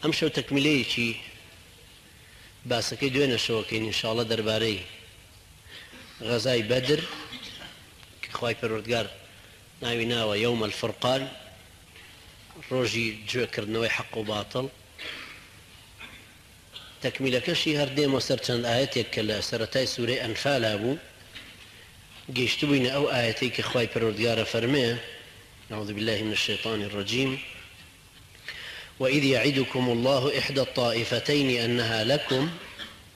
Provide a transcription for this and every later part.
ئەم شەو تەکمیلەیەکی باسەکەی دوێنە شەوەکەین ئینشاڵڵە دەربارەی غەزای بەدر کە خوای پەروەردگار ناوی ناوە یەومە الفورقان، ڕۆژی گوێکردنەوەی حەق و باتڵ. تەکمیلەکەشی هەردێمە سەر چەند ئاەتێک کە لە سەرەتای سوورەی ئەنفالا بوو، گەیشتبووینە ئەو ئاەتەی کە خوای پەروەردگارە فەرمێ: أعوذ بالله من الشيطان الرجيم وإذ يعدكم الله إحدى الطائفتين أنها لكم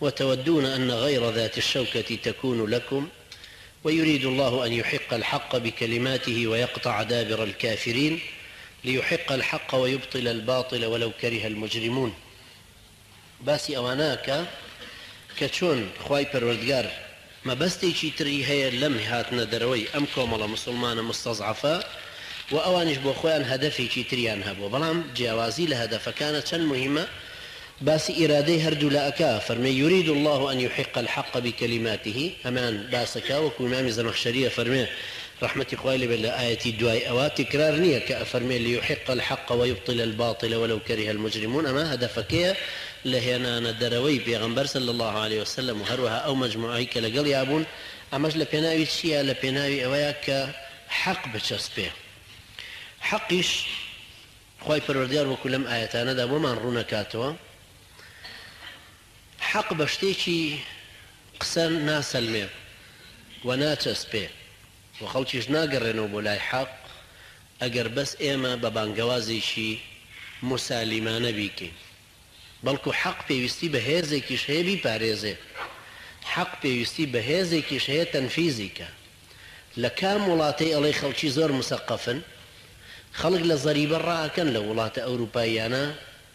وتودون أن غير ذات الشوكة تكون لكم ويريد الله أن يحق الحق بكلماته ويقطع دابر الكافرين ليحق الحق ويبطل الباطل ولو كره المجرمون. باسي أواناك كتشون خواي پروردگار ما بستيشي تري هي لم هاتنا دروي أم كوملا مسلمان مستضعفة وأوانش بو خوان هدفي شي تريان هبو بلام جوازي لهدف كانت مهمة باس إرادي هردو لأكا فرمي يريد الله أن يحق الحق بكلماته أمان باسكا وكو إمام الزمخشري فرمي رحمة خوالي بالله آية الدواء أوات تكرار نية كأفرمي ليحق الحق ويبطل الباطل ولو كره المجرمون. أما هدفك لهنا ندروي بيغمبر صلى الله عليه وسلم وهروها أو مجموعي كالقل يابون أماش لبناوي تشيا لبناوي أوياك حق بچسبه حقش خوای پەروەردگار وەکو لەم ئاەتانەدا بۆمان ڕوونەکاتەوە حەق بە شتێکی قسە ناسەلمێ و ناچەسپێ و خەڵکیش ناگەڕێنەوە بۆ لای حەق ئەگەر بەس ئێمە بە بانگەوازێکی موسالیمانە بیکەین، بەڵکو حەق پێویستی بە هێزێکیش هەیە بیپارێزێ، حەق پێویستی بە هێزێکیش هەیە تەنفیزیکە. لە کام وڵاتەی ئەڵێ خەڵکی زۆر مسەقەفن، خەڵک لە زەریبە ڕائەکەن لە وڵاتە ئەوروپاییانە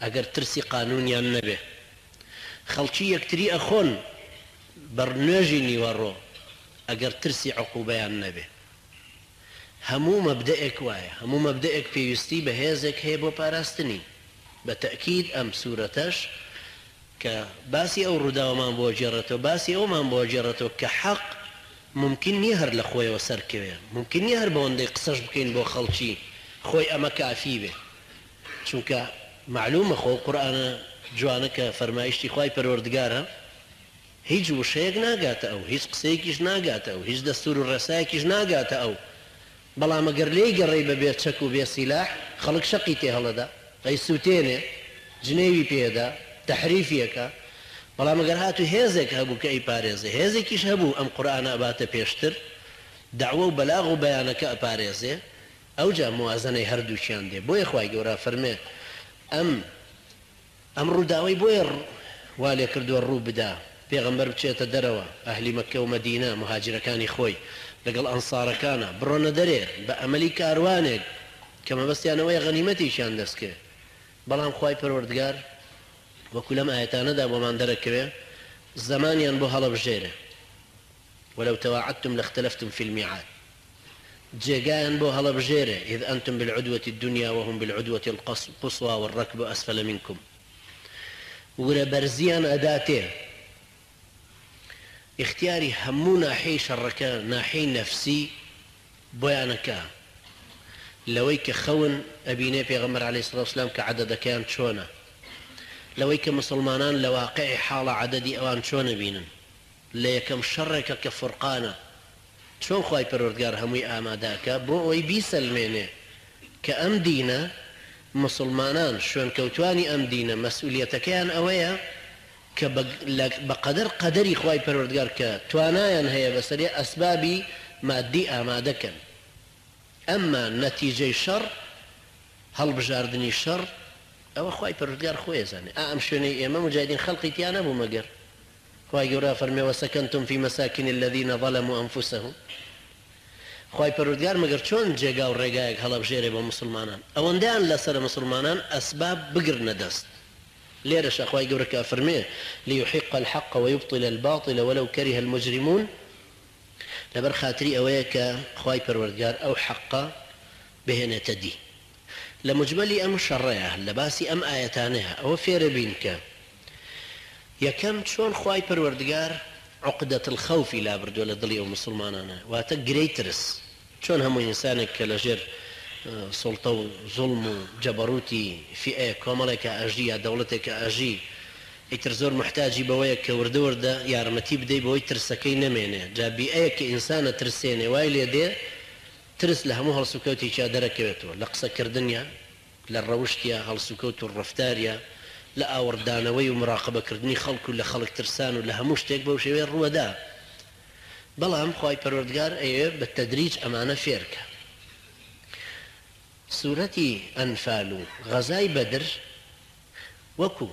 ئەگەر ترسی قانونیان نەبێ، خەڵکی یەکتری ئەخۆن بەرنوێژی نیوەڕۆ ئەگەر ترسی عقوبەیان نەبێ. هەموو مەبدەئێک وایە، هەموو مەبدەئێک پێویستی بە هێزێک هەیە بۆ پاراستنی. بە تەئکید ئەم سوورەتەش کە باسی ئەو ڕووداوەمان بۆ جێڕێتەوە، باسی ئەومان بۆ جێڕێتەوە کە حەق ممکن نییە هەر لە خۆیەوە سەرکەوێ، ممکن نییە هەر بەوەندەی قسەش بکەین بۆ خەڵکی خۆی ئەمە کافی بێ، چونکە معلومە خۆ قورئانە جوانە کە فەرمایشتی خوای پەروەردگارە هیچ وشەیەک ناگاتە ئەو، هیچ قسەیەکیش ناگاتە ئەو، هیچ دەستور و ڕێسایەکیش ناگاتە ئەو. بەڵام ئەگەر لێی گەڕێی بە بێ چەک و بێ سیلاح خەڵک شەقی تێ هەڵەدا، ئەی سووتێنێ، جنێوی پێدا، تەحریفیەکە. بەڵام ئەگەر هاتوو هێزێک هەبوو کە ئەیپارێزێ، هێزێکیش هەبوو ئەم قورئانە ئەباتە پێشتر، دەعوە و بەلاغ و بەیانەکە ئەپارێزێ، ئەوجا موازنەی هەردووچیان دێ. بۆیە خوای گەورە فەرمێ ئەم ڕووداوەی بۆیە وا لێ کردووە ڕوو بدا، پێغەمبەر بچێتە دەرەوە، ئەهلی مەککە و مەدینە مهاجرەکانی خۆی لەگەڵ ئەنسارەکانە بڕۆنە دەرێ بە ئەمەلی کاروانێک کە مەبەستیانەوەی غەنیمەتیشیان دەستکرد. بەڵام خوای پەروەردگار وەکو لەم ئاەتانەدا بۆمان دەرەکەوێ زەمانیان بۆ هەڵەبژێرێ، وەلەو تەواعەدتم لاختەلەفتم فی الميعاد، جێگایان بۆ هەڵەبژێرێ، إذ أنتم بالعدوة الدنيا وهم بالعدوة القصوى والركب أسفل منكم. ورە بەرزیان ئەداتێ، اختیاری هەموو ناحەی شەڕەکە ناحەی نەفسی بۆیانەکە، لەوەی کە خەون ئەبینێ پێغەمبەر عەلەیهی سڵاو وسلام کە عەدەدەکەیان چۆنە، لەوەی کە مسلمانان لە واقعی حاڵە عەدەدی ئەوان چۆنە بینن، لە یەکەم شەڕێکە کە فورقانە چۆن خوای پەروەردگار هەمووی ئامادەکە بۆ ئەوەی بیسەلمێنێ کە ئەم دینە مسلمانان شوێن کەوتوانی ئەم دینە مەسئولیەتەکەیان ئەوەیە کە بەقەدەر قەدەری خوای پەروەردگار کە توانایان هەیە بەسەری ئەسبابی مادی ئامادەکەن. ئەمما نەتیجەی شەڕ، هەڵبژاردننی شەڕ، ئەوە خوای پەروەردگار خۆی ئەزانێ. ئەم شوێنەی ئێمە مجاهدین خەڵقی تیا نەبوو مەگەر خوای گەورە فەرمێ وەسەکەنتم فی مەساکن الذین ظەلموا ئەنفوسەهم. خوای پەروەردگار مەگەر چۆن جێگا و ڕێگایەک هەڵەبژێرێ بۆ مسلمانان، ئەوەندەیان لەسەر مسلمانان ئەسباب بگرنە دەست. لێرەشە خوای گەورە کە فەرمێ ليحق الحق ويبطل الباطل ولو كره المجرمون، لەبەر خاتری ئەوەیە کە خوای پەروەردگار ئەو حەقە بهێنێتە دی. لە مجمەلی ئەم شەڕەیە لە باسی ئەم ئاەتانەیە ئەوە فێرە بین کە یەکەم چۆن خوای پەروەردگار عقدەت الخەوفی لابردووە لە دڵی ئەو مسلمانانە، واتە گرەی ترس. چۆن هەموو ئینسانێک کە لەژێر سڵتە و زوڵم و جەبەڕوتی فئەیە کۆمەڵێکە ئاژی یا دەوڵەتێکە ئاژی ئیتر زۆر محتاجی بەوەیە کە وردە وردە یارمەتی بدەی بەوەی ترسەکەی نەمێنێ جا بیئەیە کە ئینسانە ترسێنێ وای لێ دێ ترس لە هەموو هەڵسوکەوتێکیا دەرەکەوێتەوە لە قسەکردنیە لە ڕەوشتیە هەڵسوکەوت و ڕەفتاریە لە ئاوردانەوەی و مراقبەکردنی خەڵک و لە خەڵک ترسان و لە هەموو شتێک بەو شێوەیە ڕووەدا بەڵام خوای پەروەردگار ئەوێ بە تەدریج ئەمانە فێرکە سوورەتی ئەنفال و غەزای بەدر وەکو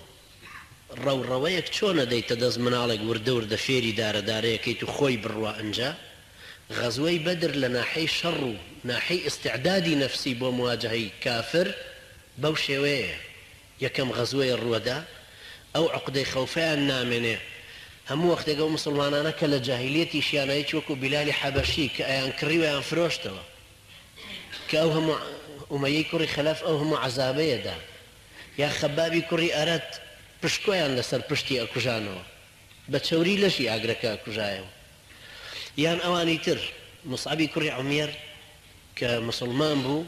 ڕەوڕەوەیەک چۆنە دەیتە دەست مناڵێک وردە وردە فێری دارەدارەیەکەیت و خۆی بڕوا ئەنجا غەزوەی بەدر لە ناحەی شەڕ و ناحەی ئیستیعدادی نەفسی بۆ مواجهەی کافر بەو شێوەیە یەکەم غەزوەی ڕووەدا ئەو عقدەی خەوفیان نامێنێ هەموو وەختێک ئەو مسلمانانە کە لە جاهیلیەتی شیانایی وەکو بیلالی حەبەشی کە ئەیان کڕی و ئەیان فرۆشتەوە کە ئەو هەموو ئومەیەی کوڕی خەلەف ئەو هەموو عەزابەیەدا یا خەبابی کوڕی ئەرەت پشکۆیان لەسەر پشتی ئەکوژانەوە بە چەوری لەشی ئاگرەکە ئەکوژایەوە یان ئەوانی تر مصعبی کوڕی عومێر کە مسلمان بوو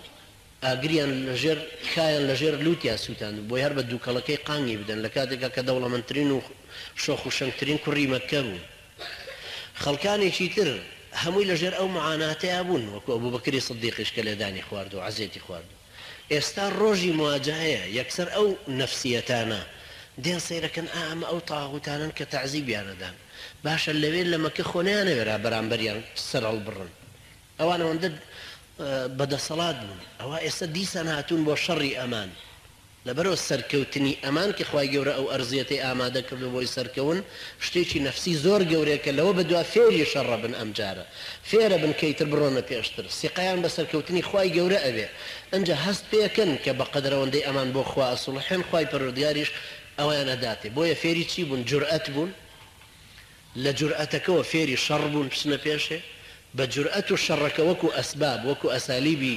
ئاگریان لەژێر کایان لەژێر لوتیا سووتان بۆی هەر بە دووکەڵەکەی قانگی بدەن لە کاتێکا کە دەوڵەمەندترین و شۆخ و شەنگترین کوڕی مەککە بوو خەڵکانێکی تر هەمووی لەژێر ئەو معاناتەیە بوون وەکو ئەبوبەکری سدیقیش کە لێدانی خوارد و عەزیەتی خوارد ئێستا ڕۆژی مواجهەیە یەکسەر ئەو نەفسیەتانە دێن سەیرەکەن ئەمە ئەو تاغوتانن کە تەعزیبیانەدان باشە لەوێ لە مەکە خۆنیانەوێرا بەرامبەریان سەر هەڵبڕن ئەوانەوەندە بەدەسەڵات بوون ئەوە ئێستا دیسان هاتوون بۆ شەڕی ئەمان لەبەرەوە سەرکەوتنی ئەمان کە خوای گەورە ئەو ئەرزیەتی ئامادە کردو بۆی سەرکەون شتێکی نەفسی زۆر گەورەیەکە لەوە بەدوا فێری شەڕە بن ئەمجارە فێرە بن کەیتر بڕۆنە پێشتر سیقەیان بە سەرکەوتنی خوای گەورە ئەوێ ئەنجا هەست پێکەن کە بە قەدرەوەندەی ئەمان بۆ خوا ئەسوڵحێن خوای پەروەردگاریش ئەویان ئەداتێ بۆیە فێری چی بوون جورئەت بوون لە جورئەتەکەوە فێری شەڕ بوون بچنە پێشێ بە جورئەت و شەڕەکە وەکو ئەسباب وەکو ئەسالیبی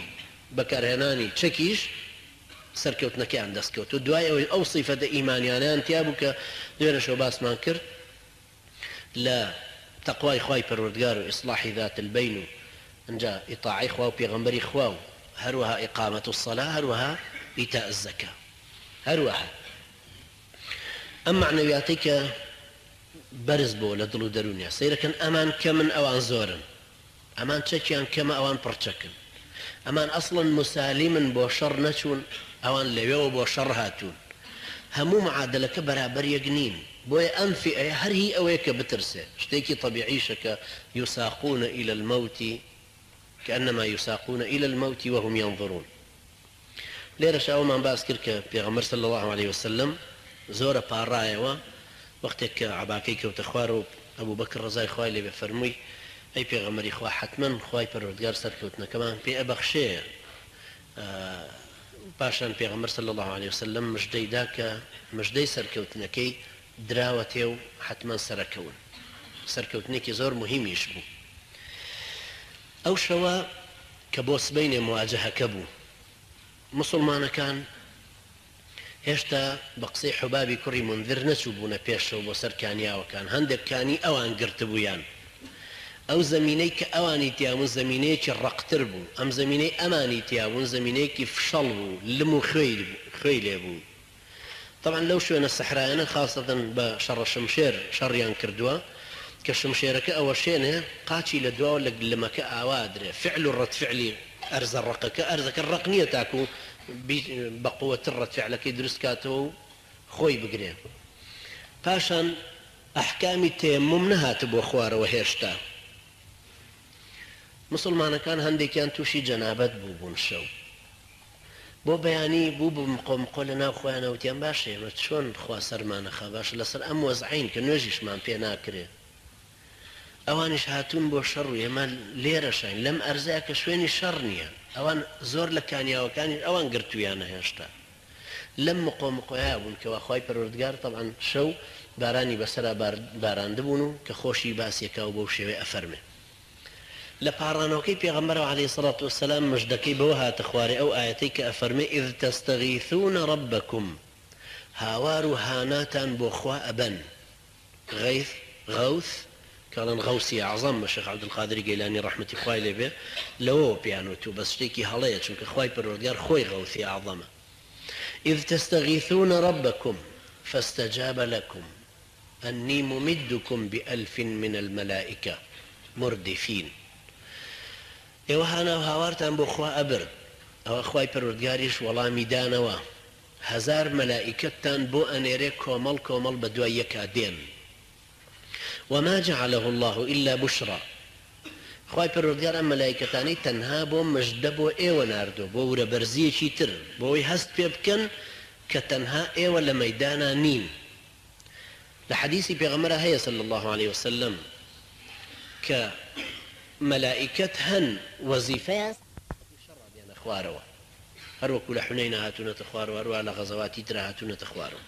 بەکارهێنانی چەکیش سەرکەوتنەکەیان دەستکەوت و دوای ئەوەی ئەو سیفەتە ئیمانیانیان تیا بوو کە دوێنەشەوە باسمان کرد لە تەقوای خوای پەروەردگار و ئیسلاحی ذات البین و ئەنجا ئیطاعی خوا و پێغەمبەری خوا و هەروەها ئیقامەت الصەلا هەروەها ئیتاء الزەکا هەروەها ئەم معنەویاتەی کە بەرز بۆ لە دڵ و دەرونیا سەیرەکەن ئەمان کەمن ئەوان زۆرن ئەمان چەکیان کەمە ئەوان پڕچەکن ئەمان ئەسڵن مسالیمن بۆ شەڕ نەچوون ئەوان لەوێەوە بۆ شەڕ هاتوون هەموو معادلەکە بەرابەر یەک نین بۆیە ئەم فئەیە هەر هی ئەوەیە کە بترسێ شتێکی طەبیعیشە کە یوساقون إلى الموت كأنما يساقون إلى الموت وهم ينظرون لێرەش ئەومان باس کرد کە پێغەمبەر صلی الله عليه وسلم زۆرە پاڕایەوە وەختێک کە عەباکەی کەوتە خوار و ئەبوو بەکر ڕەزای خوای لێ بێ فەرمووی ئەی پێغەمبەری خوا حتمەن خوای پەروەردگار سەرکەوتنەکەمان پێ ئەبەخشێ پاشان پێغەمبەر صلی الله عليه وسلم مژدەی دا کە مژدەی سەرکەوتنەکەی دراوە تێ و حتمەن سەرەکەون سەرکەوتنێکی زۆر مهمیش بوو ئەو شەوە کە بۆ سبەینێ مواجهەکە بوو مسلمانەکان هێشتا بە قسەی حوبابی کوڕی منذر نەچوو بوونە پێشەوە بۆ سەر کانیاوەکان هەندێکانی ئەوان گرتبوویان ئەو زەمینەی کە ئەوانی تیابوون زەمینەیەکی ڕەقتر بوو ئەم زەمینەی ئەمانی تیابوون زەمینەیەکی فشەڵ بوو لم و خوێی لێ بوو طبعا لەو شوێنە سەحرایانە خاستەن بە شەڕە شمشێر شەڕیان کردووە کە شمشێرەکە ئەوە شوێنێ قاچی لە دواوە لە گلمەکە ئاوادرێ فعل و ڕەتفعلی ئەرزە ڕەقەکە ئەرزەکە ڕەق نییە تاکو بە قووەتر ڕەتفعلەکەی دروست کاتەوە و خۆی بگرێ پاشان ئەحکامی تەیەموم نەهاتە بۆ خوارەوە هێشتا مسلمانەکان هەندێکیان تووشی جەنابەت بوو بوون شەو بۆ بەیانی بوو بمقۆمقۆ لە ناو خۆیانە وتیان باشە ئێمە چۆن خوا سەرمانەخا باشە لەسەر ئەم وەزعین کە نوێژیشمان پێ ناکرێ ئەوانیش هاتوون بۆ شەڕ و ئێمە لێرەشین لەم ئەرزەیە کە شوێنی شەڕ نییە ئەوان زۆر لە کانیاوەکانی ئەوان گرتویانە هێشتا لەم مقۆمقۆیا بوون کەوا خوای پەروەردگار طبعا شەو بارانی بەسەرا باراندبوون و کە خۆشی باسیەکە و بەو شێوەیە ئەفەرمێ لە پاڕانەوەکەی پێغەمبەرەوە عەلەیهی سەڵات وسەلام مژدەکەی بەوە هاتە خوارێ ئەو ئایەتەی کە ئەفەرمێ ئیذ تەستەغیثون رەبەکم هاوار و هاناتان بۆ خوا ئەبەن غەیث غەوث قالن غوثي أعظم الشيخ عبد القادر جيلاني رحمة خوای لێ بێ لەوە پیانوتو بەس شتێکی هەڵەیە چونکە خوای پەروەردگار خۆی غەوثی أعظمە إذ تستغيثون ربكم فاستجاب لكم أني ممدكم ب1000 من الملائكة مردفين ئێوە هانا و هاوارتان بۆ خوا ئەبرد ئەوە خوای پەروەردگاریش وەڵامی دانەوە 1000 مەلائیکەتتان بۆ ئەنێرێ کۆمەڵ کۆمەڵ بە دوای یەکا دێن وما جعله الله إلا بشرى خوای پەروەردگار ئەم مەلایکەتانەی تەنها بۆ مژدە بۆ ئێوە ناردووە بۆ ورەبەرزیەکی تر بۆەوەی هەست پێ بکەن کە تەنها ئێوە لە مەیدانە نین لە حەدیثی پێغەمبەر هەیە صلی الله عليه وسلم کە مەلائکەت هەن وەزیفەیان شەڕا بێنە خوارەوە هەر وەکو لە حونەینە هاتوونەتە خوارەوە هەروە لە غەزەواتی ترە هاتوونەتە خوارەوە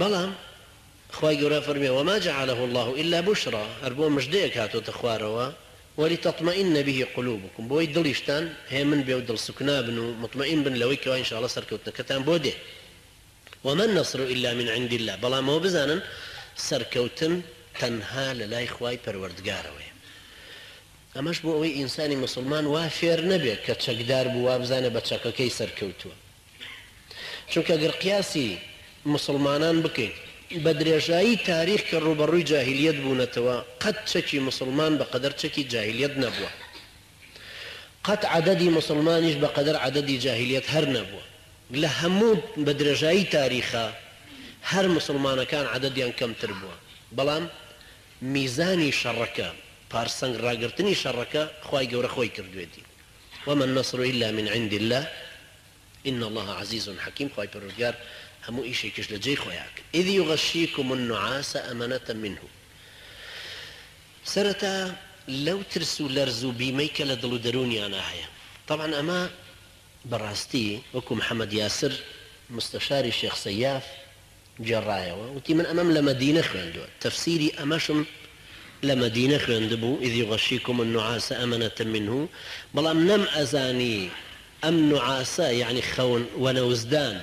بەڵام خوای گەورە فەرمێ وما جعله الله إلا بشرى هەر بۆ مژدەیەک هاتوۆتە خوارەوە ولتطمئن به قلوبكم بۆی دڵیشتان هێمن بێ و دڵسوکنا بن و مطمئن بن لەوەی کەوا ئینشاءالله سەرکەوتنەکەتان بۆ دێ وما النصر إلا من عند الله بەڵام ئەوە بزانن سەرکەوتن تەنها لە لای خوای پەروەردگارەوەیە ئەمەش بۆ ئەوەی ئینسانی مسلمان وا فێر نەبێت کە چەکدار بوو وا بزانە بە چەکەکەی سەرکەوتووە چونکە گەر قیاسی مسلمانان بکەین بە درێژایی تاریخ کە ڕوبەڕووی جاهیلیەت بوونەتەوە قەت چەکی مسلمان بەقەدەر چەکی جاهیلیەت نەبووە قەت عەدەدی مسلمانیش بەقەدەر عەدەدی جاهیلیەت هەر نەبووە لە هەموو بە درێژایی تاریخە هەر مسلمانەکان عەدەدیان کەمتر بووە بەڵام میزانی شەڕەکە پارسەنگ ڕاگرتنی شەڕەکە خوای گەورە خۆی کردوێتی وما النصر إلا من عند الله إن الله عزيز حكيم خوای پەروەردگار هەموو ئیشێکیش لە جێی خۆیان إذ يغشيكم النعاس أمنة منه سەرەتا لەو ترس و لەرز و بیمەی کە لە دڵ و دەرونیانە هەیە طبعا ئەمە بەڕاستی وەکو محەممەد یاسر مستەشاری شێخ سەیاف جێڕایەوە وتی من ئەمەم لە مەدینە خوێندووە تەفسیری ئەمەشم لە مەدینە خوێندبوو إذ يغشيكم النعاس أمنة منه بەڵام نەم ئەزانی ئەم نوعاسە یعنی خەون وەنەوزدان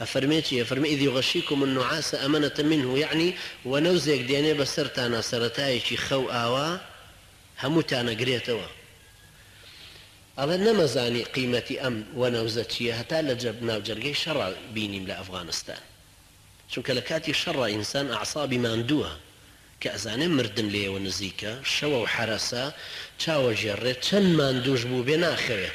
أفرميتي أفرمي إذ يغشيكم النعاس أمنة منه يعني ونوزيك ديني بسرتانا سرتايشي خو آوا هموتانا قريتوا ألا نمزاني قيمة أم ونوزتشي هتا لجبنا وجرقي شرع بيني لأفغانستان شو كلكاتي شرع إنسان أعصابي ما عندوها كأزاني مردم ليه ونزيكا شوا وحرسا تشاو جري تشن ما عندوش بو بينا خوي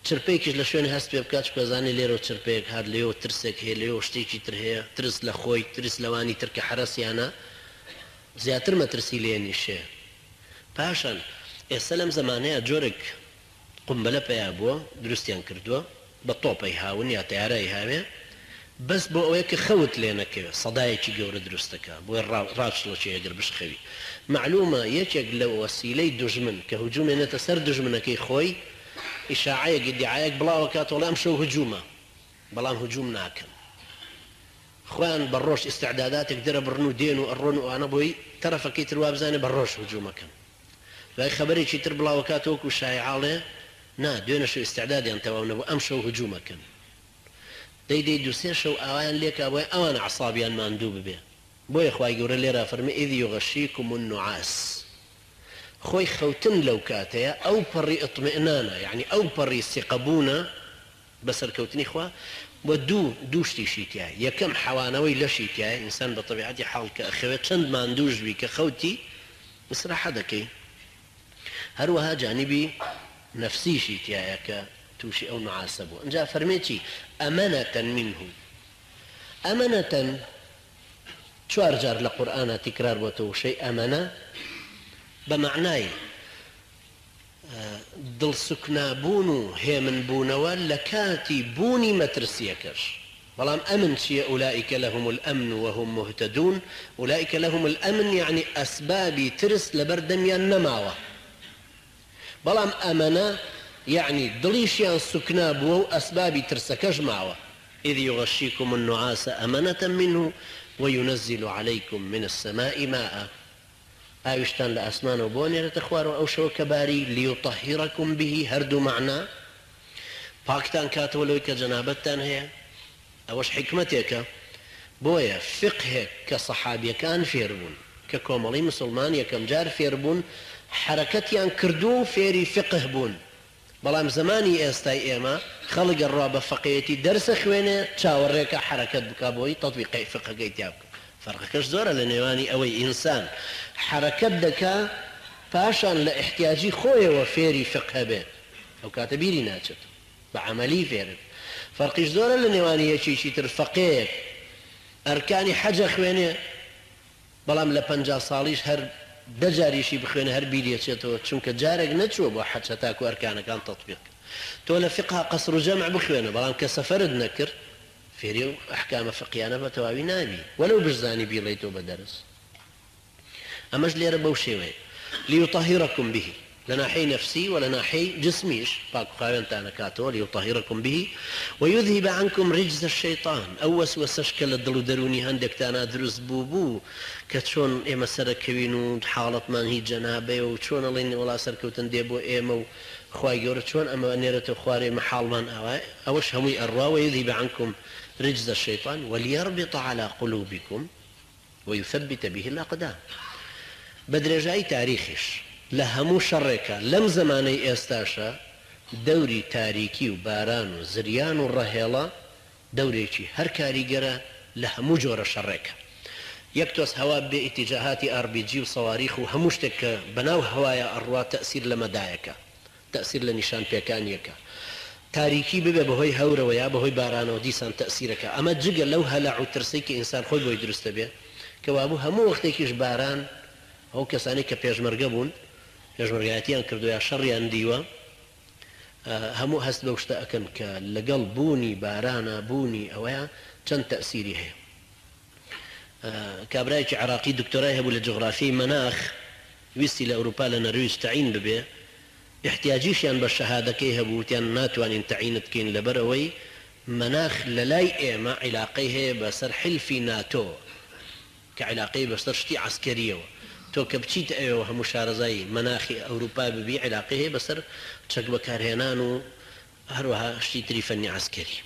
چرپێکیش لە شوێنی هەست پێ بکات پێزانانی لێرە چرپێک هەر لێەوە ترسێک هەیە لێەوە شتێکی تر هەیە ترس لە خۆی ترس لەوانی ترکە حرەسیانە زیاتر مەترسی لێنیشێ پاشان ئێستا لەم زمانەیە جۆرێک قومبەلە پێیا بووە دروستیان کردووە بە تۆپەی هاون یا تیارای هاوێ بەس بۆ ئەوەیە کە خەوت لێ نەکەوێت سەدایەکی گەورە دروستەکە بۆی ڕاچڵەکی ئەگەر بشخەوی معلومە یەکێک لە وەسیلەی دوژمن کە هجوومێنێتە سەر دژمنەکەی خۆی ئیشاعەیەک دیعایەک بڵاوە کاتۆڵە ئەم شەو هجوومە بەڵام هجووم ناکەن خۆیان بە ڕۆژ ئیستعداداتێک دەرەبڕن و دێن و ئەڕۆن و ئانە بۆی تەرەفەکەی تر وا بزانێ بە ڕۆژ هجوومەکەن دوای خەبەرێکی تر بڵاوە کاتەوەکو شایعاڵێ نا دوێنە شەو ئیستعدادیان تەواو نەبوو ئەم شەو هجوومەکەن دەیدەی دووسێ شەو ئاوایان لێکا بۆی ئەوان عەسابیان ماندوو ببێ بۆیە خوای گەورە لێرە فەرمێ إذ يغشيكم النعاس خۆی خەوتن لەو کاتەیە ئەو پەڕی ئەطمئنانە یعنی ئەو پەڕی سیقەبوونە بەسەرکەوتنی خوا بۆ دوو شتیشی تایە یەکەم حەوانەوەی لەشی تایە ئینسان بە طەبیعەتی حاڵ کە ئەخەوێت چەند ماندووش بی کە خەوتی ئیسراحە دەکەی هەروەها جانیبی نەفسیشی تایە کە تووشی ئەو نوعاسە بوو ئەنجا فەرمێتی ئەمەنەتەن منه ئەمەنەتەن 4 جار لە قورئانە تیکرار بۆتەوە شەی ئەمەنە بمعناي دڵ سوکنابوون و هێمنبوونەوە لە کاتی بوونی مەترسیەکەش بەڵام ئەمن چیە أولئك لهم الأمن وهم مهتدون أولئك لهم الأمن يعني أسبابي ترس لبردميان نماوە بەڵام ئەمەنە يعني دڵیشیان سوکنابووە و ئەسبابی ترسەکەش ماوە إذ يغشيكم النعاس أمنة منه وينزل عليكم من السماء ماء ئاویشتان لە ئاسمانەوە بۆ نێرێتە خوارەوە ئەو شەوە کە باری لیوطهیرەکم به هەردوو معنا پاکتان کاتەوە لەوەی کە جەنابەتتان هەیە ئەوەش حکمەتێکە بۆیە فقهێک کە سەحابیەکان فێربوون کە کۆمەڵی مسلمان یەکەم جار فێربوون حرەکەتیان کردو و فێری فقه بوون. بەڵام زمانی ئێستای ئێمە خەڵک ڕوا بە فەقێتی دەرسە خوێنێ چاوەڕێکە حرەکەت بکا بۆی تەطبیقی فقهەکەی تیا بکە. فەرقەکەش زۆرە لە نێوانی ئەوەی ئینسان حرەکەت دەکا پاشان لە احتیاجی خۆیەوە فێری فقه بێت ئەو کاتە بیری ناچێت بە عەمەلی فێرت. فەرقیش زۆرە لە نێوانی یەکێکی تر فەقێک ئەرکانی حەجە خوێنێ بەڵام لە 50 ساڵیش هەر دەجاریشی بخوێنە هەر بیرێچێتەوە چونکە جارێک نەچووە بۆ حەج تاکو ئەرکانەکان تەطبیق. تۆ لە فقه قەسر و جەمع بخوێنە بەڵام کە سەفەرت نەکرد فێری و ئەحکامە فقیانە بە تەواوی نابی وەلەو بشزانی بیڵێیتەوە بە دەرس. ئەمەش لێرە بەو شێوەیە ليطهركم به لناحي نفسي ولناحي جسميش باكو خاوينتانا كاتو ليطهركم به ويذهب عنكم رجز الشيطان او وسوسش كلا دلو دروني هندك تانا دروس بوبو كتشون اما سركوينو حالت من هي جنابه وشون لين ولا سركوتن ديبو ايمو خواي جور شون اما نيرته خواري محل من اوش همي الروا ويذهب عنكم رجز الشيطان وليربط على قلوبكم ويثبت به الاقدام. بدرجاي تاريخش لهمو شركة لم زماني استاشا دوري تاريكي وباران وزريان والرهيلة دوريكي هر كاريقرة لهمو جورة شركة يكتوس هوا باتجاهات RPG وصواريخ وهموشتك بناو هوايا أروا تأثير لمدايك تأثير لنشان بيكانيك تاريكي ببه بهوي هورا ويا بهوي باران وديسان تأثيرك أما جيجا لو هلع وترسيك إنسان خوي بو يدرست به كوابو همو وقتكيش باران ئەو کەسانی کە پێشمەرگە بوون پێشمەرگایەتیان کردو یا شەڕیان دیوە هەموو هەست بەو شتە ئەکەن کە لەگەڵ بوونی بارانە بوونی ئەوەیە چەند تەئسیری هەیە. کابرایکی عراقی دکتۆرای هەبوو لە جغرافیای مەناخ ویستی لە ئەوروپا لە نەرویج تەعین ببێ احتیاجیشیان بە شەهادەکەی هەبوو وتیان ناتوانین تەعینت بکەین لەبەرەوەی مەناخ لە لای ئێمە عیلاقەی هەیە بەسەر حلفی ناتۆ کە عیلاقەی بەسەر شتی عەسکەریەوە تۆ کە بچیت ئەوێەوە هەموو شارەزایی مەناخی ئەوروپا ببی عیلاقی هەیە بەسەر چەک بەکارهێنان و هەروەها شتی تری فەنی عەسکەری.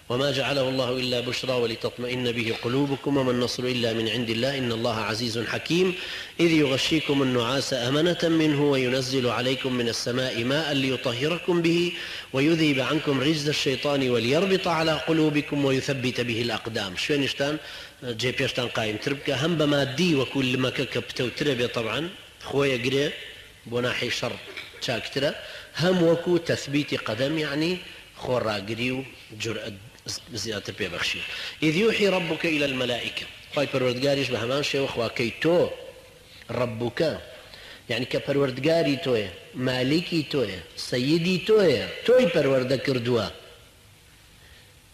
وما جعله الله إلا بشرى ولتطمئن به قلوبكم وما النصر إلا من عند الله إن الله عزيز حكيم إذ يغشيكم النعاس أمنة منه وينزل عليكم من السماء ماء ليطهركم به ويذهب عنكم رجز الشيطان وليربط على قلوبكم ويثبت به الأقدام. شوينشتان جي بيشتان قايم تربكة هم بمادي وكل ما كبتو تربي طبعا خويا قري بناحي شر شاكترة هم وكو تثبيت قدم يعني خوراقري وجرأة زيادة بيبخشي. إذ يوحي ربك إلى الملائكة خواهي پروردگاريش بهمان شيء وخواكي تو ربك يعني كپروردگاري توه مالكي توه سيدي توه توي پرورد كردوا.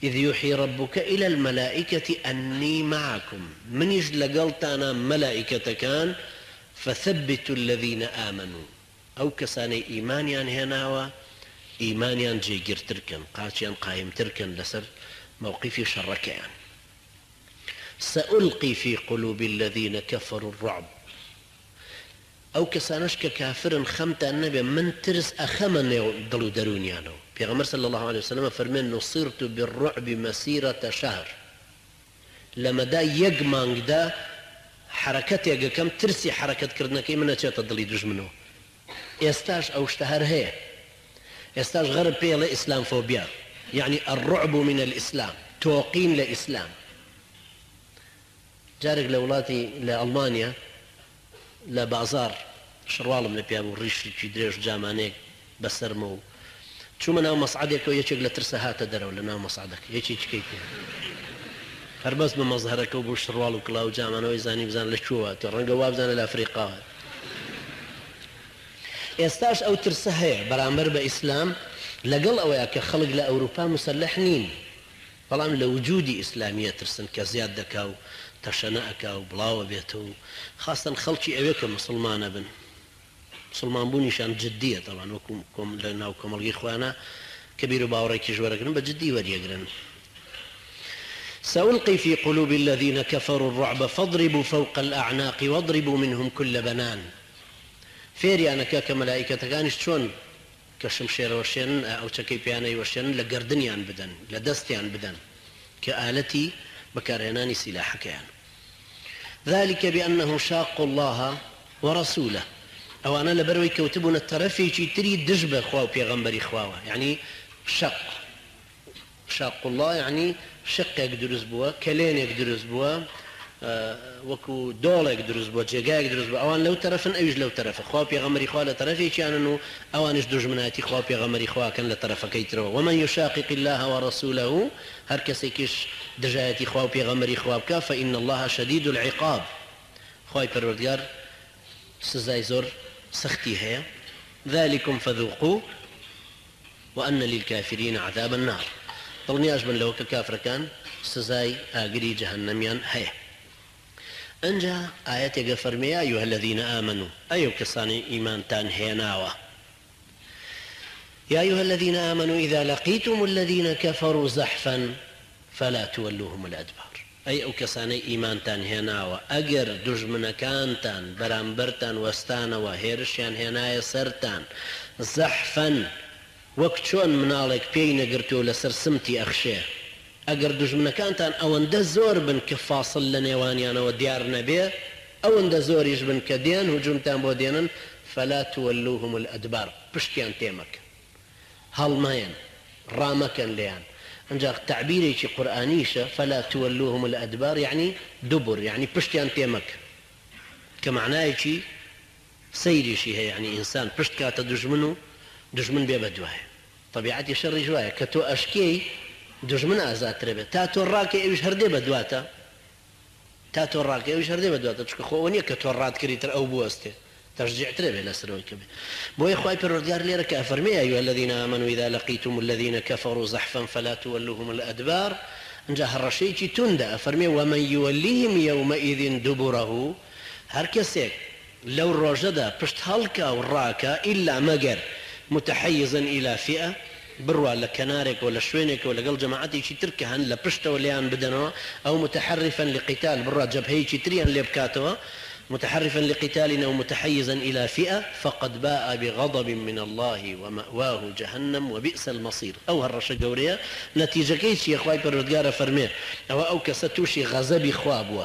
إذ يوحي ربك إلى الملائكة أني معكم من يجلقلت أنا ملائكة كان فثبتوا الذين آمنوا أو كساني إيمانيان هناوا إيمانيان جيجر تركن قاتيان قايم تركن لسر موقفي شركيان. سألقي في قلوب الذين كفروا الرعب أو كسانشك كافر خمت النبي من ترس أخمن ضلوا درونيانو پیغمبر صلى الله عليه وسلم فرمين نصرت بالرعب مسيرة شهر لما دا يقمانق دا حركتي كم ترسي حركة كردنكي من أتيت ضلي دجمنو يستاش أو اشتهر هي يستاش غرب بيه لإسلام فوبيا يعني الرعب من الإسلام توقين لإسلام. جارك لولاتي لألمانيا لبازار شروال من بيابو ريش دريش جامانيك بسرمو شو مناو مصعدك ويشيك لترسهات درو لناو مصعدك يشيك كيف هربس بمظهرك وبو شروال وكلاو جامانو يزاني بزان لشوها ترنقا وابزان الأفريقا يستاش أو ترسهي برامر بإسلام لقل أويا كخلق لأوروبا مسلحنين فلام لوجودي إسلامية ترسن كزياد دكاو تشنأكا وبلاوة بيتو خاصة خلقي أويك مسلمان بن مسلمان بوني شان جدية طبعا وكم لنا وكم الإخوانا كبير باوريك جوارقن بجدي وريقرن. سألقي في قلوب الذين كفروا الرعب فاضربوا فوق الأعناق واضربوا منهم كل بنان. فيري أنا كملائكة كانش شون كشمشير وشين أو تكي بياني وشين لقردنيان بدن لدستيان بدن كآلتي بكارهناني سلاحك يعني. ذلك بأنه شاق الله ورسوله أو أنا لبروي كوتبون الترفي تريد دجبة خوا وبيغمبري خواوة يعني شاق الله يعني شق يقدر يزبوه كلين يقدر يزبوه وكو دولة يقدر يزبوه جيجا يقدر يزبوه أوان لو طرفن أويج لو طرف خوا بيغمبري خوا لطرفي كان أنه أوانش دجمناتي خوا بيغمبري خوا كان لطرف كيترو ومن يشاقق الله ورسوله هر كسيكش دجايتي خوا بيغمبري خوا بكا فإن الله شديد العقاب خواي پروردگار سزاي زور سختي هي ذلكم فذوقوه وأن للكافرين عذاب النار طلني أجبن لو ككافر كان سزاي آقري جهنميان هي أنجا آيات يغفرمي يا أيها الذين آمنوا أيها كساني إيمان تان هيناوا يا أيها الذين آمنوا إذا لقيتم الذين كفروا زحفا فلا تولوهم الأدبار أي أو كساني إيمان تان هيناوا أجر دجمن كانتان برامبرتان وستان وهيرشيان هينايا سرتان زحفا وەکچۆن مناڵێک پێی نەگرتووە لەسەر سمتی ئەخشێ ئەگەر دوژمنەکانتان ئەوەندە زۆر بن کە فاصل لە نێوانیانەوە دیار نەبێ ئەوەندە زۆریش بن کە دێن هجوومتان بۆ دێنن فەلا تولوهم الأدبار پشتیان تێمەکەن هەڵمەیەن ڕامەکەن لێیان ئەنجا تعبیرێکی قورئانیشە فەلا تولوهم الأدبار يعني دبر يعني پشتیان تێمەکە کە معنایەکی سەیریشی هەیە يعني ئینسان پشت کاتە دژمن بێ بەدوایە طبیعەتی شەڕی جوایە کە تۆ ئەشکەی دژمن ئازاترە بێت تا تۆ ڕاکە ئەویش هەردێ بەدواتە تا تۆ ڕاکە ئەویش هەردێ بەدواتە چکە خۆ نییە کە تۆ ڕاتکردیتر ئەو بوەستێ تەشجیعترە بێ لەسەرەوەی کە بێ بۆیە خوای پەروەردگار لێرە کە ئەفەرمێ يا أيها الذين آمنوا إذا لقيتم الذين كفروا زحفا فلا تولوهم الأدبار ئەنجا هەڕەشەیەکی توندە ئەفەرمێ ومن يوليهم يومئذ دبره هەر کەسێک لەو ڕۆژەدا پشت هەڵکا و ڕاکە ئیلا مەگەر متحيزا إلى فئة بروا لكنارك ولا شوينك ولا قل جماعتي شي تركها لبشت وليان بدنوا أو متحرفا لقتال بروا جبهي شي تريان لبكاتوا متحرفا لقتال أو متحيزا إلى فئة فقد باء بغضب من الله ومأواه جهنم وبئس المصير أو هالرشا قوريا نتيجة كيش يا أخوائي بردقارة فرميه أو كستوشي غزبي خوابوا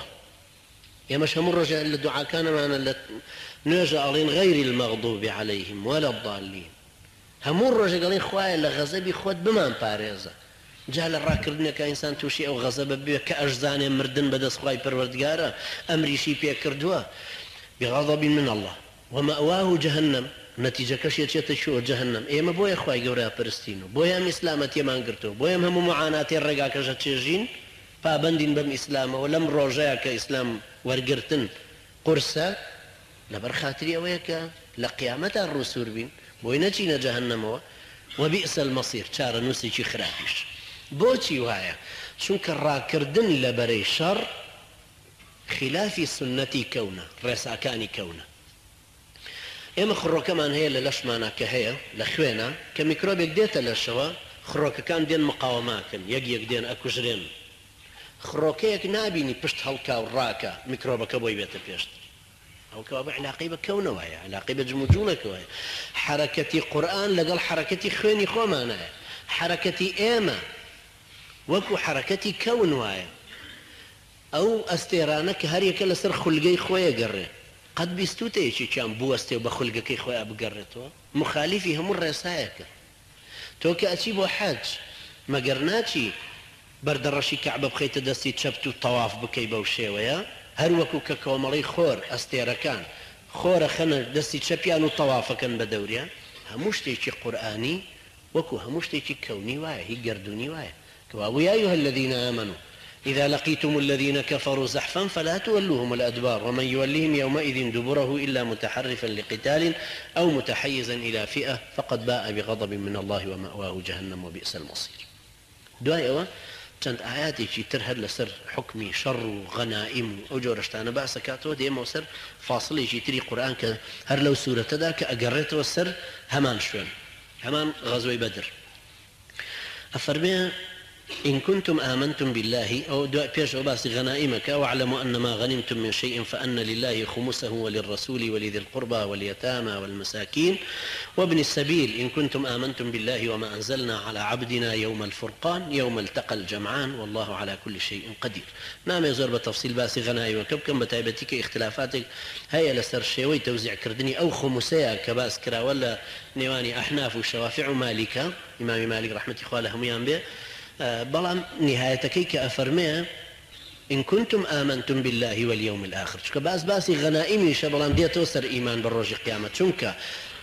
يا مش هم الرجاء اللي الدعاء كان معنا نرجع غير المغضوب عليهم ولا الضالين همون ڕۆژە گەڵێ خوایە لە غەزەبی خۆت بمان پارێزە جا لە ڕاکردنێکە ئینسان تووشی ئەو غەزەبە بێ کە ئەشزانێ مردن بەدەست خوای پەروەردگارە ئەمریشی پێ کردووە بغضب من الله ومأواه جهنم نەتیجەکەش یەکێتە شۆ جەهەنەم ئێمە بۆیە خوای گەورە پەرستین و بۆیە ئەم ئیسلامە تێمان گرتووە بۆیە ئەم هەموو معاناتێ ڕێگاکەشە چێژین پابەندین بەم ئیسلامەوە لەم ڕۆژەیە کە ئیسلام وەرگرتن قورسە لەبەر خاتری ئەوەیە کە لە قیامەتە ڕووسور بین بۆی نەچینە جەهەنەمەوە وبئس المصير چارە نووسێکی خراپیش بۆچی وایە چونکە ڕاکردن لەبەرەی شەڕ خلافی سنەتی کەونە ڕێساکانی کەونە ئێمە خڕۆکەمان هەیە لە لەشمانە کە هەیە لە خوێنە کە میکرۆبێک دێتە لەشەوە خڕۆکەکان دێن مقاوەماکەن یەک دێن ئەکوژرێن خڕۆکەیەک نابینی پشت هەڵکا و ڕاکە میکرۆبەکە بۆی بێتە پێشت أو كواب علاقة بكونه ويا علاقة بجموجونك ويا حركتي قرآن لقال حركتي خويني خو معنا حركتي إيما وكو حركتي كون ويا أو استيرانك هريك لسر خلقي خويا قرر قد بيستوتي شي كان بو استي وبخلقك خويا بقرته مخالفي هم الرسايك توكا أتيبو حاج ما قرناتي برد الرشي كعبة بخيت دستي تشبتو طواف بكي بوشي ويا هەر وەکو کە کۆمەڵی خۆر ئەستێرەکان خۆرە خەنە دەستی چەپیان و تەوافەکەن بە دەوریان هەموو شتێکی قورئانی وەکو هەموو شتێکی کەونی وایە هی گەردوونی وایە کەوا يا أيها الذين آمنوا إذا لقيتم الذين كفروا زحفا فلا تولوهم الأدبار ومن يوليهم يومئذ دبره إلا متحرفا لقتال أو متحيزا إلى فئة فقد باء بغضب من الله ومأواه جهنم وبئس المصير دوایەوە چەند ئاياتێکی تر هەر لەسەر حکمی شەڕ و غەنائیم و ئەو جۆرەشتانە باسەکاتەوە دێمەوە سەر فاصلێکی تری قورئان کە هەر لەو سوورەتەدا کە ئەگەڕێتەوە سەر هەمان شوێن هەمان غەزوەی بەدر ئەفەرمێ إن كنتم آمنتم بالله أو دعاء بيش وباس غنائمك واعلموا أن ما غنمتم من شيء فأن لله خمسه وللرسول ولذي القربى واليتامى والمساكين وابن السبيل إن كنتم آمنتم بالله وما أنزلنا على عبدنا يوم الفرقان يوم التقى الجمعان والله على كل شيء قدير. نعم يزور بتفصيل باس غنائمك بكم بتايبتك اختلافاتك هيا لسر شيوي توزيع كردني أو خمسيا كباس كرا ولا نيواني أحناف وشوافع مالكة إمام مالك رحمة الله لهم ينبه بلام نهايتكي كأفرمي إن كنتم آمنتم بالله واليوم الآخر شكا باسي غنائمي شبلام دي توسر إيمان بالروج قيامة شنك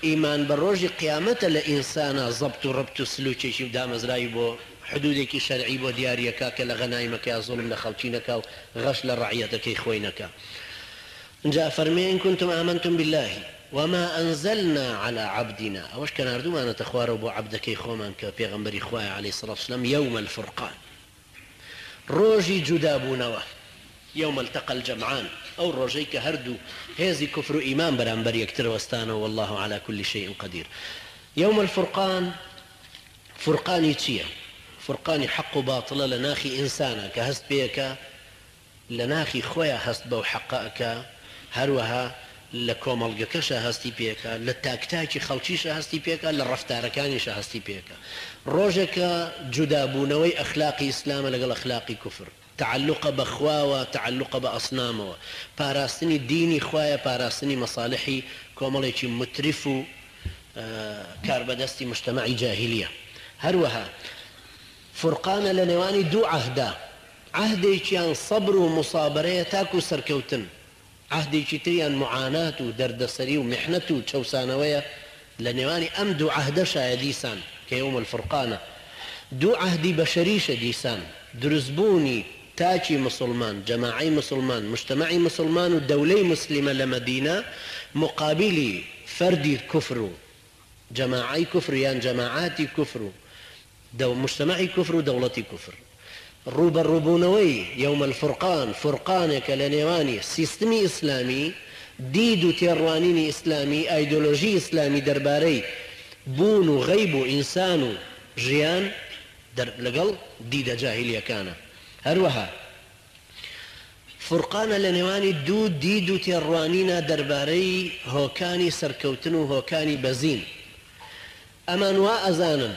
إيمان بالروج قيامة لإنسان ضبط ربط سلوكي شو دام زرايبو حدودك شرعي بو دياريكا كلا غنائمك يا ظلم لخلقينك غش لرعيتك خوينك جاء فرمي إن كنتم آمنتم بالله وما أنزلنا على عبدنا أوش كان أردو ما نتخوار أبو عبدك خوما كبيغمبري خوايا عليه الصلاة والسلام يوم الفرقان روجي جدابونوا يوم التقى الجمعان أو روجي كهردو هذي كفر إيمان برانبر يكتر وستانه والله على كل شيء قدير. يوم الفرقان فرقاني تشيا فرقاني حق باطل لناخي إنسانا كهست بيك لناخي خويا هست بو حقائك هروها لە کۆمەڵگەکەشە هەستی پێکە لە تاکتاکی خەڵکیشە هەستی پێکە لە ڕەفتارەکانیشە هەستی پێکە ڕۆژێکە جودابوونەوەی ئەخلاقی ئیسلامە لەگەڵ ئەخلاقی کوفر تعلق بەخواوە تعلق بە ئەسنامەوە پاراستنی دینی خوایە پاراستنی مەصالحی کۆمەڵێکی مترف و کاربەدەستی مجتەمەعی جاهیلیە. هەروەها فرقانە لە نێوانی دوو عەهدا عەهدێکیان سەبر و موسابەرەیە تاکو سەرکەوتن عهدێکی تریان معانات و دەردەسەری و محنەت و چەوسانەوەیە لە نێوانی ئەم دوو عەهدەشایە دیسان کە یەوم الفورقانە دوو عەهدی بەشەریشە دیسان دروستبوونی تاچی مسلمان جەماعەی مسلمان مجتەمەعی مسلمان و دەولەی مسلیمە لە مەدینە مقابلی فەردی کوفر و جەماعەی کوفر یان جەماعاتی کوفر و مجتەمەعی کوفر و دەوڵەتی کوفر ڕوبەڕووبوونەوەی یەوم الفورقان فرقانێکە لە نێوانی سیستمی ئیسلامی دید و تێڕوانینی ئیسلامی ئایدۆلۆژی ئیسلامی دەربارەی بوون و غەیب و ئینسان و ژیان لەگەڵ دیدە جاهیلیەکانە. هەروەها فرقانە لە نێوانی دوو دید و تێڕوانینە دەربارەی هۆکانی سەرکەوتن و هۆکانی بەزین. ئەمان وا ئەزانن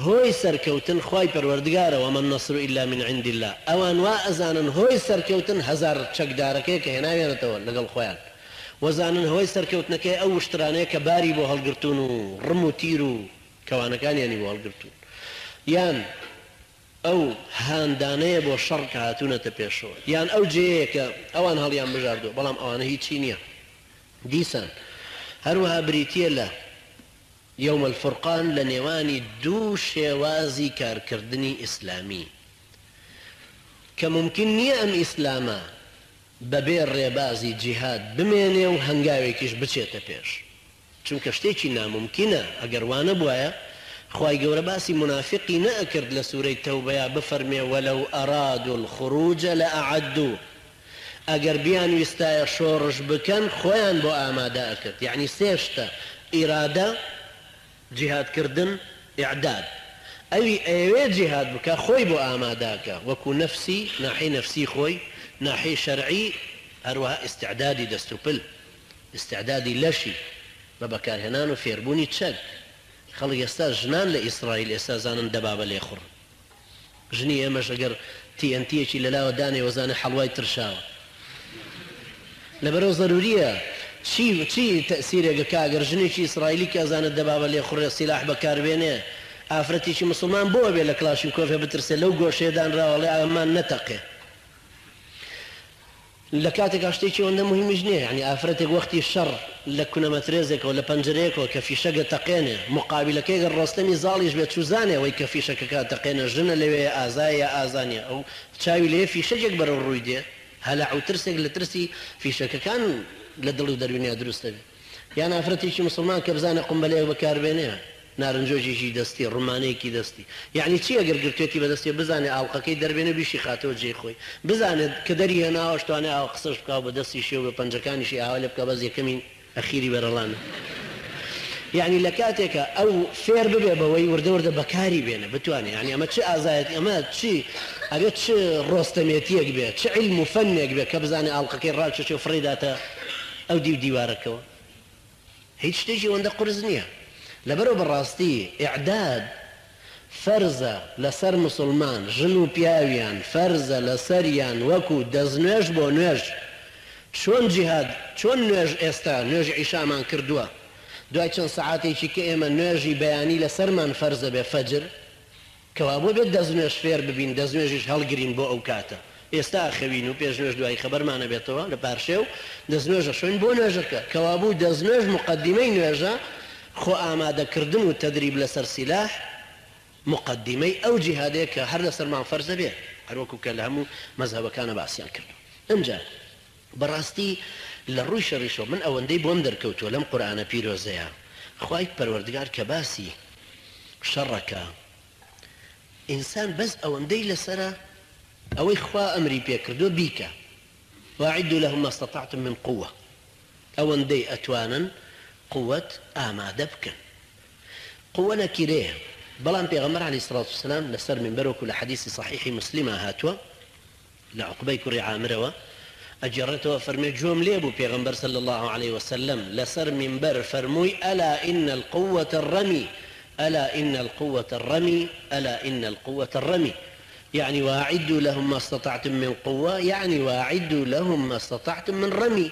هۆی سەرکەوتن خوای پەروەردگارە وەمە النەصر ئیلا من عند الله ئەوان وا ئەزانن هۆی سەرکەوتن هەزار چەکدارەکەی کە هێناوێنێتەوە لەگەڵ خۆیان وەزانن هۆی سەرکەوتنەکەی ئەو وشترانەیە کە باری بۆ هەڵگرتوون و ڕم و تیر و کەوانەکانیانی بۆ هەڵگرتوون یان ئەو هاندانەیە بۆ شەڕ کە هاتوونەتە پێشەوە یان ئەو جێیە کە ئەوان هەڵیان بژاردووە بەڵام ئەوانە هیچی نییە دیسان. هەروەها بریتیە لە يوم الفرقان لنيواني دو شێوازی کارکردنی ئیسلامی کە ممکن نییە ئەم ئیسلامە بەبێ ڕێبازی جیهاد بمێنێ و هەنگاوێکیش بچێتە پێش چونکە شتێکی ناممکنە ئەگەر وانە بوایە خوای گەورە باسی منافقی نەئەکرد لە سوورەی تەوبەیە بفەرمێ وەلەو ئەرادوا الخروج لأعدوا ئەگەر بیان ویستایە شۆڕش بکەن خۆیان بۆ ئامادە ئەکرد یعنی سێشتە ئیرادە جهادکردن إعداد أي أيوة جهاد بك خوي بو آماداك وكو نفسي ناحي نفسي خوي ناحي شرعي أروها استعدادي دستوبل استعدادي لشي ببكار هنانو فيربوني تشك خلق يستاز جنان لإسرائيل يستازان دبابة ليخر جني أمش أقر تي أنتيشي للا وداني وزاني حلواي ترشاوة لبرو ضرورية چی تأثیرێکە کاگەر ژنێکی ئیسرائیلی کە ئەزانێت دەبابە لێ خوڕێ سیلاح بەکاربێنێ ئافرەتێکی مسلمان بۆ بێ لە کلاشینکۆڤ بترسێ لەو گۆشەیەدانراوەڵێ ئەمان نەتەقێ لە کاتێکا شتێکی ئەوەندە مهمیش نییە یعنی ئافرەتێک وەختی شەڕ لە کونەمەترێزێکەوە لە پەنجەرەیەکەوە کە فیشەکە تەقێنێ مقابلەکەی گەر ڕۆستەمی زاڵیش بێت چوزانێ ئەوەی کە فیشەکەکە تەقێنە ژنە لەوێ ئازایە ئازانیە ئەو چاوی لێ فیشەکێک بەرەو ڕووی دێ هەلع و ترسێک لە ترسی فیشەکەکان لە دڵ و دەروێنیا دروستە بێت یان ئافرەتێکی مسلمان کە بزانە قومبەلەیەک بەکاربێنێ نارنجۆژێکی دەستی ڕمانەیەکی دەستی یعنی چی ئەگەر گرتوێتی بەدەستی بزانێ ئاڵقەکەی دەربێنە بیشی خاتەوە جێی خۆی بزانێت کە دەری هێناوە شتوانێ ئاو قسەش بکاو بە دەستی شێو بە پەنجەکانیشی ئاوا لێ بکە بەس یەکەمین ئەخیری بەرەڵانە يعني لكاتك أو فير ببي بوي ورد بكاري بينه بتواني يعني أما تشي آزايت أما تشي أبي تشي روستميتيك بيه تشي علم فنك بيه كبزاني ألقى كي راك تشي فريداته أو ديواركوا هيك تيجي وند قرزنية لبرو بالراستي إعداد فرزة لسر مسلمان جنو بياويان فرزة لسريان وكو دزنوش بو نوش شون جهاد شون نوش استا نوش عشامان كردوا دوای چەند سەعاتێکی کە ئێمە نوێژی بەیانی لەسەرمان فەرزە بێ فەجر کەوابوو بێت دەستنوێژ فێر ببین دەستنوێژیش هەڵگرین بۆ ئەو کاتە ئێستا خەوین و پێش نوێژ دوای خەبەرمانە بێتەوە لە پارشێو دەستنوێژە شوین بۆ نوێژەکە کەوابوو دەستنوێژ مقدمەی نوێژە خۆ ئامادەکردن و تەدریب لەسەر سیلاح مقدمەی ئەو جیهادەیە کە هەر لەسەرمان فەرزە بێ هەروەکو کە لە هەموو مەزهەبەکانە باسییان کردو ئەمجا بەڕاستی لە ڕووی شەڕیشەوە من ئەوەندەی بۆم دەرکەوتووە لەم قورئانە پیرۆزەیە خوای پەروەردگار کە باسی شەڕەکە ئینسان بەس ئەوەندەی لەسەرە ئەوەی خوا ئەمری پێکردووە بیکە واعدوا لهم ما استطعتم من قوة ئەوەندەی ئەتوانن قووەت ئامادە بکەن قووە نەکیرەیە بەڵام پێغەمبەر عەلەیهی سڵات وسەلام لەسەر منبەر وەکو لە حەدیثی صحیحی مسلمە هاتووە لە عوقبەی کوڕی عامرەوە أجرته فرمي جوم ليبو بيغمبر صلى الله عليه وسلم لسر منبر فرموي ألا إن القوة الرمي ألا إن القوة الرمي ألا إن القوة الرمي يعني واعدوا لهم ما استطعتم من قوة يعني واعدوا لهم ما استطعتم من رمي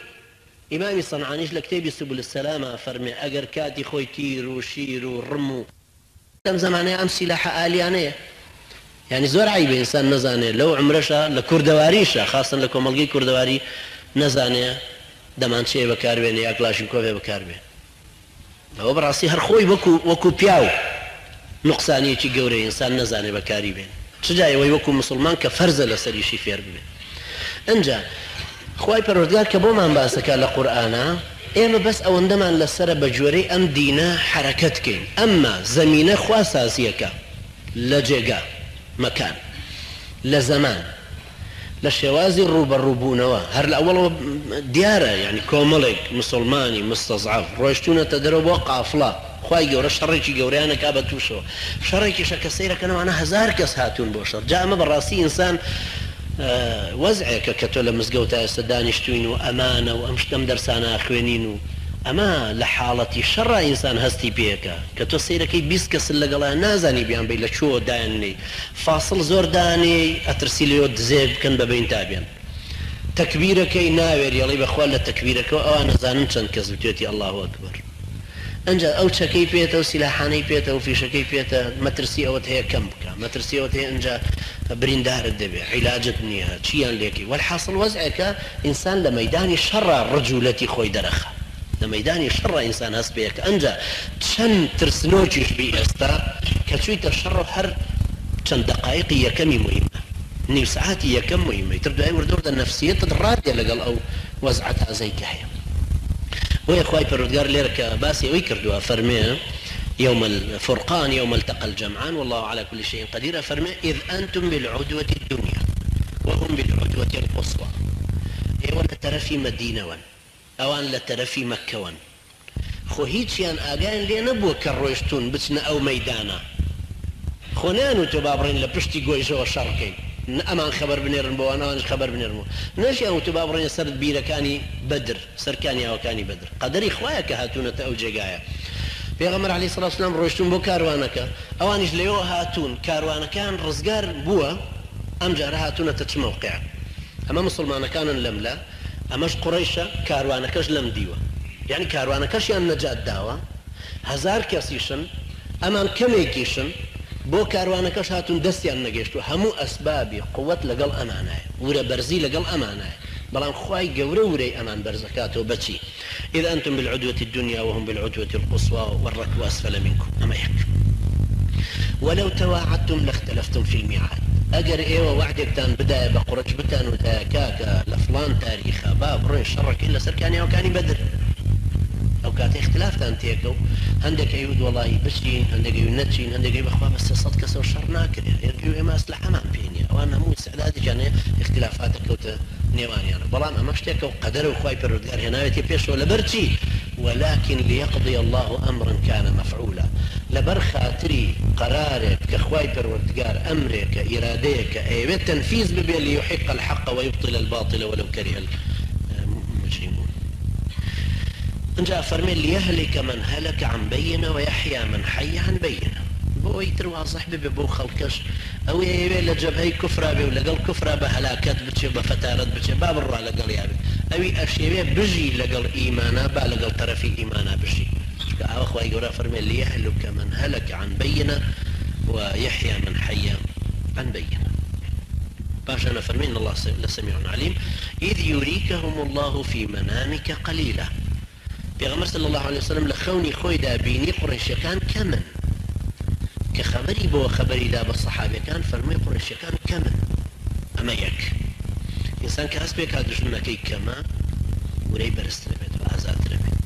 إمامي صنعانيش لكتابي سبل السلامة فرمي أجر كاتي خوي تير وشير ورمو كم زمانه أم سلاح آليانية يعني زور عيب إنسان نزانه لو عمرشا لكردواريشا خاصة لكم ملقي كردواري نزانه دمان شيء بكاربين يا كلاشينكوف بكاربين هو براسي هر خوي وكو بياو نقصانية شي قوري إنسان نزانه بكاربين شجاعي وكو مسلمان كفرز لسري شي فير بين انجا خوي پروردگار كبو من باسكا لقرآن ايما بس او اندمان لسر بجوري ام دينا حركت كين اما زمينه خوا سازيكا لجيقا مكان لزمان لشوازي الروبونوا هر الأول ديارة يعني كوملك مسلماني مستضعف روشتونا تدرب وقع فلا خواهي جورا شريكي جوريانا كابتوشو شريكي شكا سيرا كان معنا هزار كس هاتون بوشر جاء ما بالراسي إنسان وزعك كتولا مزقوتا استدانشتوين وأمانة وأمشتم درسانا أخوينين أما لحالتي شر إنسان هستي بيكا كتو سيركي بيسكس اللي قالها نازاني بيان بيلا شو داني فاصل زور داني أترسيليو دزيب كان ببين تابيان تكبيرك ناوير يلي بخوال لتكبيرك وأنا زانن چند كذبتي الله أكبر أنجا أو شكي بيتا وسلاحاني بيتا وفي شكي بيتا مترسي أوت هي كمبكا مترسي أوت هي أنجا بريندار الدبي علاجة نيها شيان ليكي والحاصل وزعك إنسان لميداني شر الرجولة خوي درخة لميداني شر إنسان هسبيك أنجا چند ترسنوجيش بي استا كتشويت الشر هر چند دقائق يكمي مهمة نيو ساعات يكم مهمة تردو أي وردور النفسية تدرات يلقل أو وزعتها زي كحية ويا أخوي پروردگار ليرك باسي ويكردوا فرميه يوم الفرقان يوم التقى الجمعان والله على كل شيء قدير فرميه إذ أنتم بالعدوة الدنيا وهم بالعدوة القصوى إيوان ترفي مدينة وان أوان لترفي مكة وان خو هيتشيان آقان لي نبوه كالرويشتون بسنا أو ميدانا خونانو تبابرين لبشتي قويشو وشاركين أمان خبر بنيرن بو أنا خبر بنيرن بو ناشي أو تبابرين سرد بيركاني بدر سركاني أو كاني بدر قدري خوايا كهاتونة أو جقايا پیغمبر علیه الصلاة والسلام روشتون بو كاروانك اوانش ليو هاتون كاروانك كان رزقار بوا ام جار هاتون تتش موقع اما مسلمان كان لملا اماش قريشة كاروانكش لم ديوا يعني كاروانكش يعني نجاة داوا هزار كاسيشن امان كميكيشن بو كاروانكش هاتون دستي ان نجيشتو همو اسبابي قوة لقل امانه ورا برزي لقل امانه بلان خواي قوري أمان برزكاته بتشي إذا أنتم بالعدوة الدنيا وهم بالعدوة القصوى والركب أسفل منكم أما يحكي ولو تواعدتم لاختلفتم في الميعاد أجر إيوه وعدك تان بداية بقرج بتان وتاكاكا لفلان تاريخ باب رين شرك إلا سركاني أو كاني بدر أو كانت اختلاف تان تيكو هندك أيود والله بشين هندك أيود نتشين هندك أيود بخوا بس صدق سو شر ناكر يرجو إما أسلح أمان فيني وأنا مو استعدادي يعني اختلافاتك كوت نيواني أنا بلان أمشتك وقدر وخواي بردار هنا يتبيش ولا برتي ولكن ليقضي الله أمرا كان مفعولا. لبر خاطري قرارك كخواي پروردگار أمرك إراديك أي تنفيذ ببين ليحق الحق ويبطل الباطل ولو كره المجرمون. انجا فرمي ليهلك من هلك عن بينة ويحيى من حي عن بينة. بو يترواضح ببو خلقش او يبي لجبهي كفرة بي ولا قال كفرة بهلاكات بتشي بفتارات بتشي باب الرا لقال يابي او اشياء بجي لقال ايمانا با لقال طرفي ايمانا بجي اخوة يقول فرمي ليهلك من هلك عن بينة ويحيى من حي عن بينة. باش انا فرمي ان الله لسميع عليم. اذ يريكهم الله في منامك قليلا. پیغمبر صلى الله عليه وسلم لخوني خوي دا بيني قريش كان كمن كخبري بو خبري دا بالصحابة كان فرمي قريش كان كمن اما يك انسان كاسبك هادشنا كي كما وري برست ربيت وازات ربيت.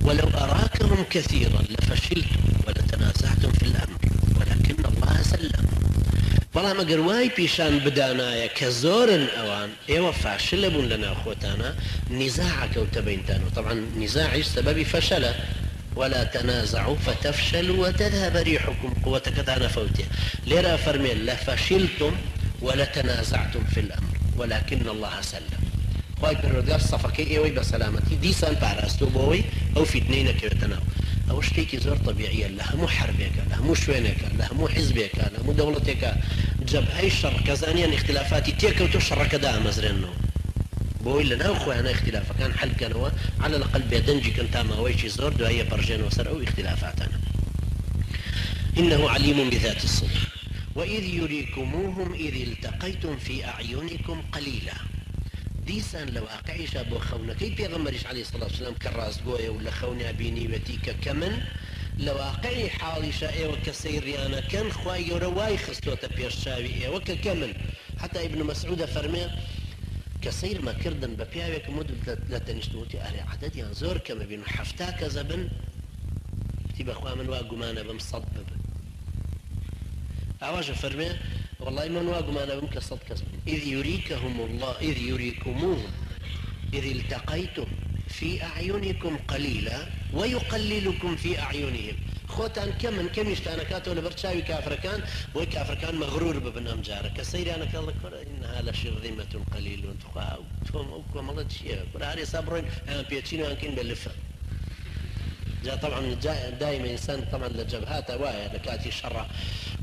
ولو اراكهم كثيرا لفشلتم ولتنازعتم في الامر ولكن الله سلم. والله ما قرواي بيشان بدانايا كزورن اوان ايوا فاشل بون لنا اخوتانا نزاعك وتبينتانو. طبعا نزاعي سبب فشل ولا تنازعوا فتفشلوا وتذهب ريحكم قوتك تانا فوتها. ليرا فرمي لفشلتم ولتنازعتم في الامر ولكن الله سلم. خواهي پروردگار صفكي ايوي بسلامتي ديسان باراستو بوي او في اثنينك يتناو او شتيكي زور طبيعية لها مو حربك لها مو شوينك لها مو حزبك لها مو دولتك جبهي الشر كزانيا اختلافاتي تيك وتشر كدا مزرنو بوي لنا اخوانا اختلافا كان حل كانوا على الاقل بيدنجي كنتا ما ويشي زور دو هي برجين وسر او اختلافاتنا. انه عليم بذات الصدور. واذ يريكموهم اذ التقيتم في اعينكم قليلا. ديسان لو اقعيش ابو خونكي بيغمرش عليه الصلاه والسلام كراس بويا ولا خوني بيني وتيك كمن لو اقعي حالي شائع وكسيريانا كان خواي رواي خستوتا بيرشاوي وككمن. حتى ابن مسعود فرمي كسير ما كردن ببيعك مدة لا تنشتوتي اهل عدد يعني زور كما بينو حفتاك زبن تبا اخوة من واقمانا بمصبب اواجه فرمي والله من واقمانا بمكصد كزبن. اذ يريكهم الله اذ يريكموهم اذ التقيتم في اعينكم قليلا ويقللكم في اعينهم. خوتان كم يشتانكات ولا برشاوي كافركان بوي كافركان مغرور ببن امجاره كسيري انا كالله كره انها لشرذمة قليل تخاو توم اوكو مالت شيء كره هاري صبرين بيتشينو انكين بلفه جاء طبعا دائما انسان طبعا لجبهات وايا لكاتي شر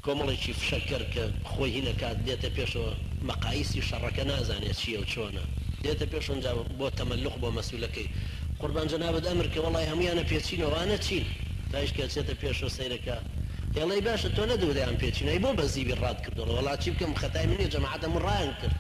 كومالي شي فشكر خوي هنا كات ديتا بيشو مقاييس شر كنازان شيء وشونا ديتا بيشو جاب بو تملق بو مسؤولكي قربان جناب امرك والله همي انا بيتشينو وانا تشين تايش كالسيتا بيشو سيركا يلا باشا تو ندو دي عم بيتشينو يبو بزيبي الراد كردو والله تشيبكم خطاي مني جماعة من راين كرد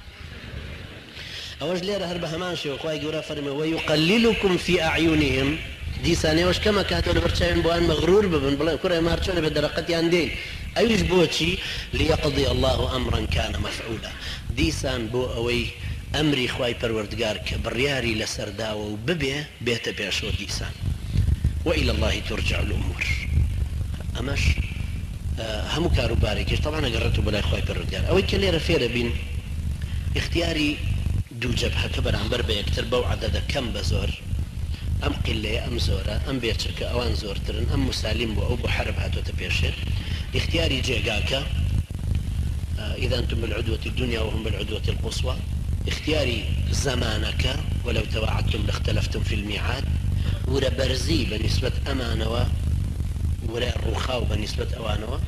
اوش ليرة هربا همانشي وخواي قورا فرمي ويقللكم في اعينهم دي ثانية وش كما كاتوا لبرشاين بوان مغرور ببن بلا كره مارشون بدرقتي عندين ايش بوتشي ليقضي الله امرا كان مفعولا. ديسان بو اوي امري خواي پروردگار كبرياري لسرداو وببه بيت بيشو ديسان والى الله ترجع الامور. امش همو كارو باريكش طبعا قررتوا بلا خواي پروردگار اوي كليرا فيرا بين اختياري دو جبهة كبر عن بربا يكتر بو عدد كم بزور ام قلة ام زورة ام بيتشك اوان زورترن ام مسالم بو او بو حرب هاتو تبيشر. اختياري جيغاكا اذا انتم بالعدوة الدنيا وهم بالعدوة القصوى. اختياري زمانك ولو تواعدتم لاختلفتم في الميعاد. ورا برزي بنسبة امانوا ورا الرخاو بنسبة اوانوا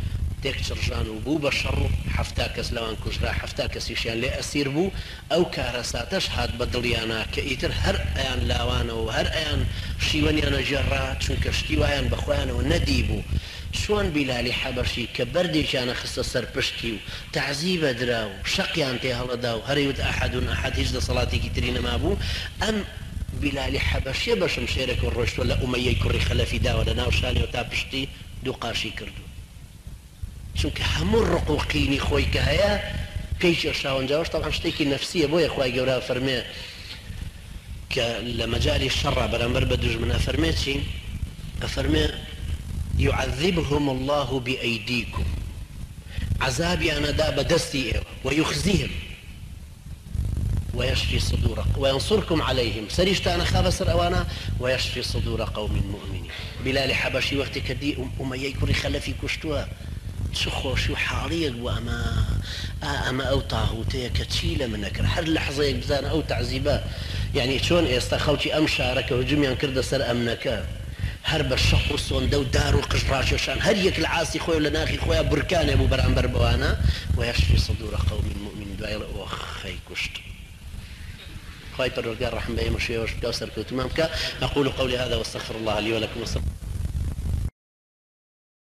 تيك شرجان وبو بشر حفتاكس لوان كجرا حفتاكس يشيان لي اسير بو او كارساتش هاد بدليانا كايتر هر ايان لاوانا وهر ايان شيوانيانا جرات شون كشتيوان بخوانا ونديبو شوان بلالي حبشي كبردي كان خص سربشتي تعذيب دراو شقيان تيهلا داو هريود احد هجد صلاتي كترين ما بو ام بلالي حبشي باش مشيرك الرشد ولا اميه كري خلفي دا ولا ناو شاني وتابشتي دو قاشي كردو چونك همو الرقوقيني خويك هيا كيش اشاون جاوش طبعا شتيكي نفسية بويا خواي قورا فرمي لمجالي الشرع برامبر بدوج منها فرميتي فرمي يعذبهم الله بأيديكم عذابي أنا دا بدستي ويخزيهم ويشفي صدور وينصركم عليهم سريشتان خاب سر أوانا ويشفي صدور قوم مؤمنين. بلال حبشي وقت كدي أمية كوري خلفي كشتوا تخوش وحاليك أما أو طاغوتية كتشيلة منك هر لحظة بزان أو تعذيبات يعني شون استخلتي أم شارك وجميعا كرد سر أمنك هرب الشق والصندو دار وقشراش وشان هر يك العاصي خويا ولا ناخي خويا بركان أبو برعنبر بوانا ويشفي صدور قوم مؤمنين دعي وخي كشت خايب الرجال رحمه الله مشي وش كوثر كتمامك. أقول قولي هذا واستغفر الله لي ولكم.